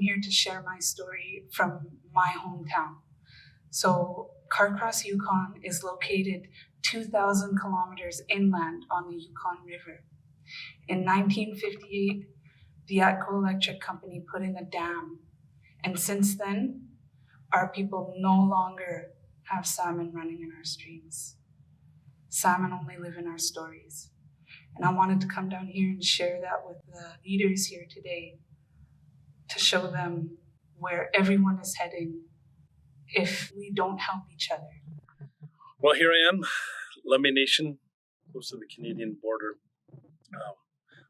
here to share my story from my hometown. So Carcross, Yukon is located 2,000 kilometers inland on the Yukon River. In 1958, the ATCO Electric Company put in a dam, and since then, our people no longer have salmon running in our streams. Salmon only live in our stories. And I wanted to come down here and share that with the leaders here today to show them where everyone is heading if we don't help each other. Well, here I am, Lemay Nation, close to the Canadian border.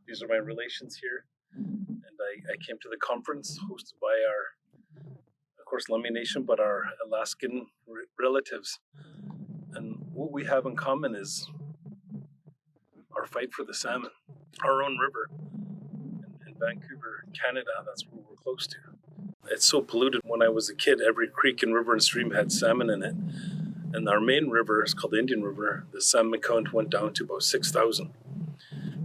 These are my relations here. And I came to the conference hosted by our, of course, Lemay Nation, but our Alaskan relatives. And what we have in common is our fight for the salmon, our own river. In Vancouver, Canada, that's where we're close to. It's so polluted. When I was a kid, every creek and river and stream had salmon in it. And our main river is called the Indian River. The salmon count went down to about 6,000.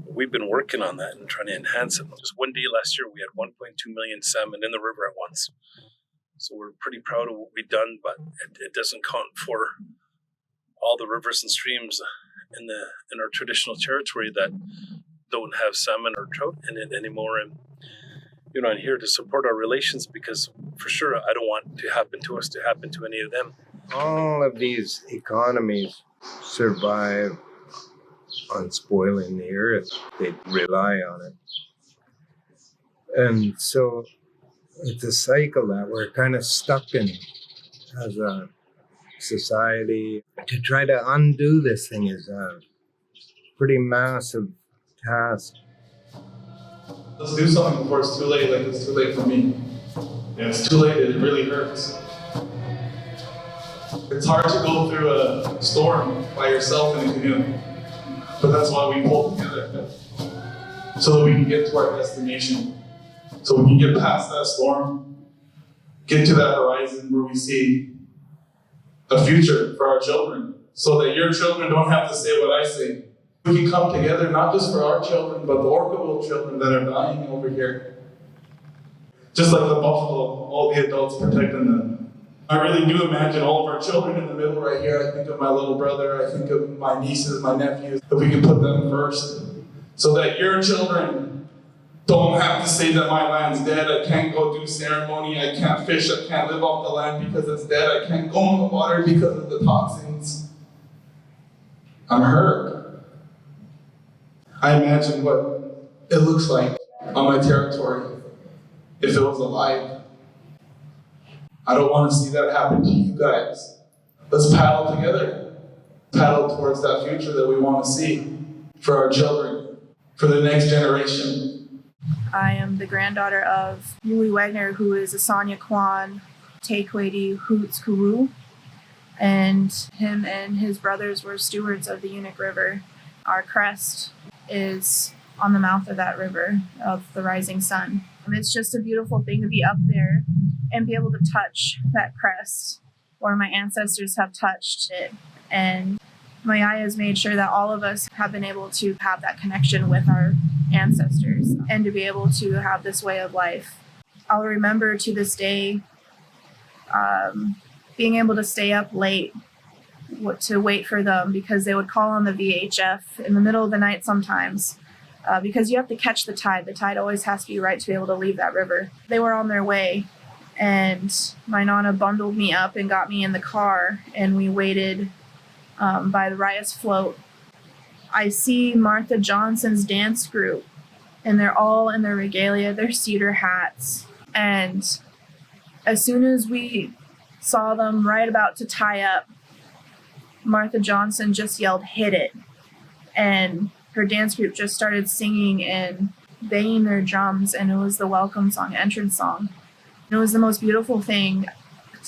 We've been working on that and trying to enhance it. Just one day last year, we had 1.2 million salmon in the river at once. So we're pretty proud of what we've done, but it doesn't count for all the rivers and streams in our traditional territory that don't have salmon or trout in it anymore. And I'm here to support our relations because for sure I don't want to happen to us to happen to any of them. All of these economies survive on spoiling the earth. They rely on it. And so it's a cycle that we're kind of stuck in as a society. To try to undo this thing is a pretty massive task. Let's do something before it's too late, like it's too late for me. And it's too late, it really hurts. It's hard to go through a storm by yourself in a canoe. But that's why we pull together. So that we can get to our destination. So we can get past that storm, get to that horizon where we see a future for our children. So that your children don't have to say what I say. We can come together not just for our children, but the Orcaville children that are dying over here. Just like the buffalo, all the adults protecting them. I really do imagine all of our children in the middle right here. I think of my little brother, I think of my nieces, my nephews, if we can put them first. So that your children don't have to say that my land's dead, I can't go do ceremony, I can't fish, I can't live off the land because it's dead, I can't go in the water because of the toxins. I'm hurt. I imagine what it looks like on my territory if it was alive. I don't want to see that happen to you guys. Let's paddle together. Paddle towards that future that we want to see for our children, for the next generation. I am the granddaughter of Louie Wagner, who is a Sonia Kwan, Tequati Hoots Kuru, and him and his brothers were stewards of the Unic River. Our crest is on the mouth of that river, of the rising sun. It's just a beautiful thing to be up there and be able to touch that crest where my ancestors have touched it. And my Yaya has made sure that all of us have been able to have that connection with our ancestors and to be able to have this way of life. I'll remember to this day being able to stay up late to wait for them because they would call on the VHF in the middle of the night sometimes because you have to catch the tide. The tide always has to be right to be able to leave that river. They were on their way and my Nana bundled me up and got me in the car and we waited by the Rias float. I see Martha Johnson's dance group and they're all in their regalia, their cedar hats. And as soon as we saw them right about to tie up, Martha Johnson just yelled, "Hit it." And her dance group just started singing and banging their drums, and it was the welcome song, entrance song. And it was the most beautiful thing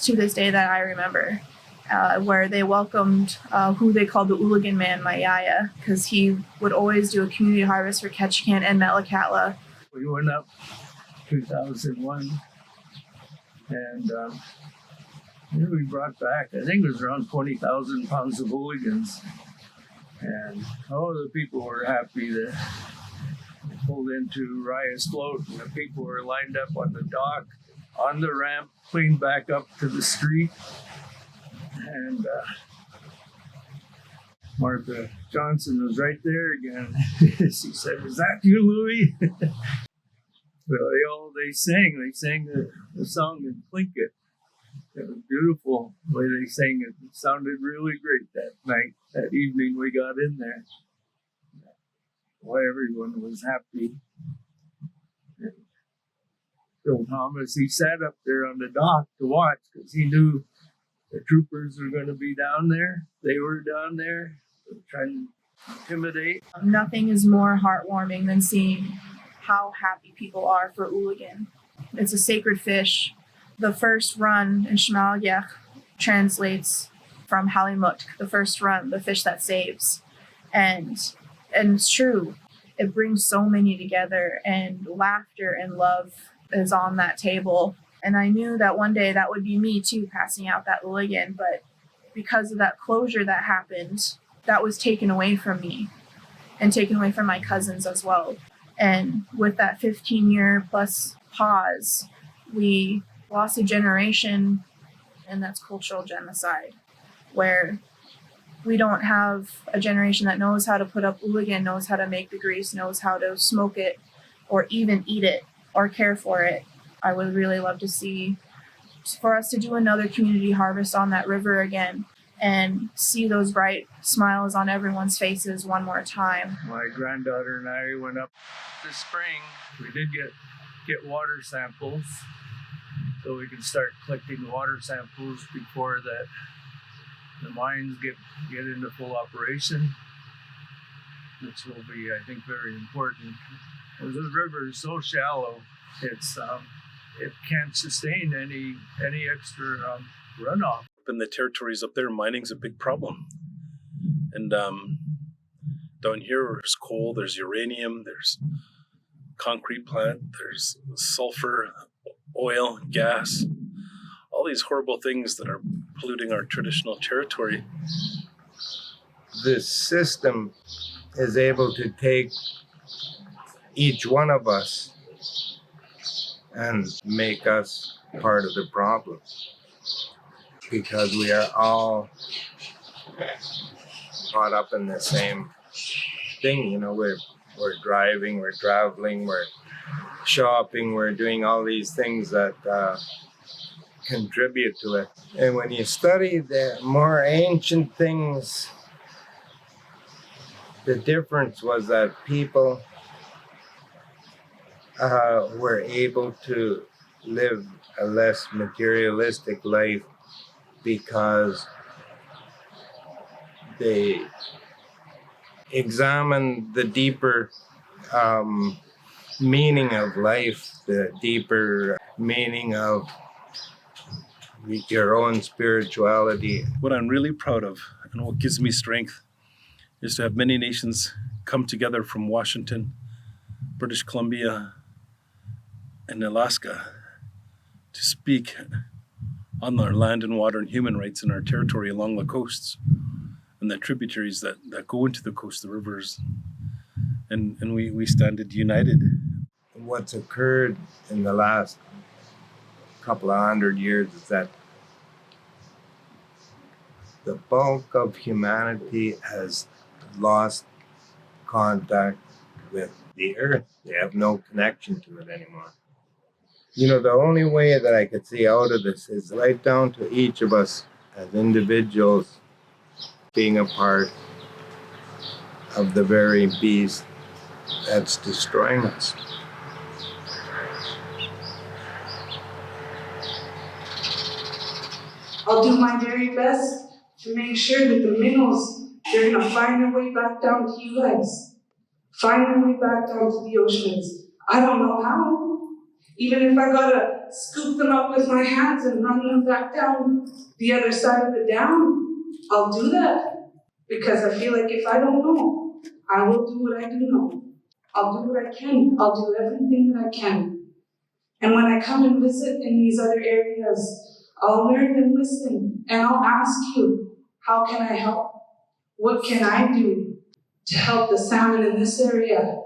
to this day that I remember, where they welcomed who they called the Ooligan Man, my Yaya, because he would always do a community harvest for Ketchikan and Metlakatla. We went up 2001, and we brought back, I think it was around 20,000 pounds of hooligans. And all the people were happy that they pulled into Rias float, and the people were lined up on the dock on the ramp, cleaned back up to the street. And Martha Johnson was right there again. She said, "Is that you, Louie?" Well, they sang the song in Tlingit. It was beautiful the way they sang it. It sounded really great that night, that evening we got in there. Well, everyone was happy. And Bill Thomas, he sat up there on the dock to watch because he knew the troopers were going to be down there. They were down there trying to intimidate. Nothing is more heartwarming than seeing how happy people are for Ooligan. It's a sacred fish. The first run in Shmalgyach translates from Halimut, the first run, the fish that saves. And it's true. It brings so many together, and laughter and love is on that table. And I knew that one day that would be me too, passing out that Ooligan, but because of that closure that happened, that was taken away from me and taken away from my cousins as well. And with that 15-year plus pause, we lost a generation, and that's cultural genocide, where we don't have a generation that knows how to put up Ooligan, knows how to make the grease, knows how to smoke it, or even eat it, or care for it. I would really love to see for us to do another community harvest on that river again and see those bright smiles on everyone's faces one more time. My granddaughter and I went up this spring. We did get water samples, so we can start collecting water samples before the mines get into full operation, which will be, I think, very important. The river is so shallow, it can't sustain any extra runoff. In the territories up there, mining's a big problem. And down here, there's coal, there's uranium, there's concrete plant, there's sulfur, oil, gas, all these horrible things that are polluting our traditional territory. This system is able to take each one of us and make us part of the problem, because we are all caught up in the same thing. You know, we're driving, we're traveling, we're shopping, we're doing all these things that contribute to it. And when you study the more ancient things, the difference was that people were able to live a less materialistic life because they examined the deeper meaning of life, the deeper meaning of your own spirituality. What I'm really proud of and what gives me strength is to have many nations come together from Washington, British Columbia, and Alaska to speak on our land and water and human rights in our territory along the coasts and the tributaries that go into the coast, the rivers. And we stand united. What's occurred in the last couple of 100 years is that the bulk of humanity has lost contact with the earth. They have no connection to it anymore. You know, the only way that I could see out of this is right down to each of us as individuals being a part of the very beast that's destroying us. I'll do my very best to make sure that the minnows, they're gonna find their way back down to you guys. Find their way back down to the oceans. I don't know how. Even if I gotta scoop them up with my hands and run them back down the other side of the dam, I'll do that. Because I feel like if I don't know, I will do what I do know. I'll do what I can. I'll do everything that I can. And when I come and visit in these other areas, I'll learn and listen, and I'll ask you, how can I help? What can I do to help the salmon in this area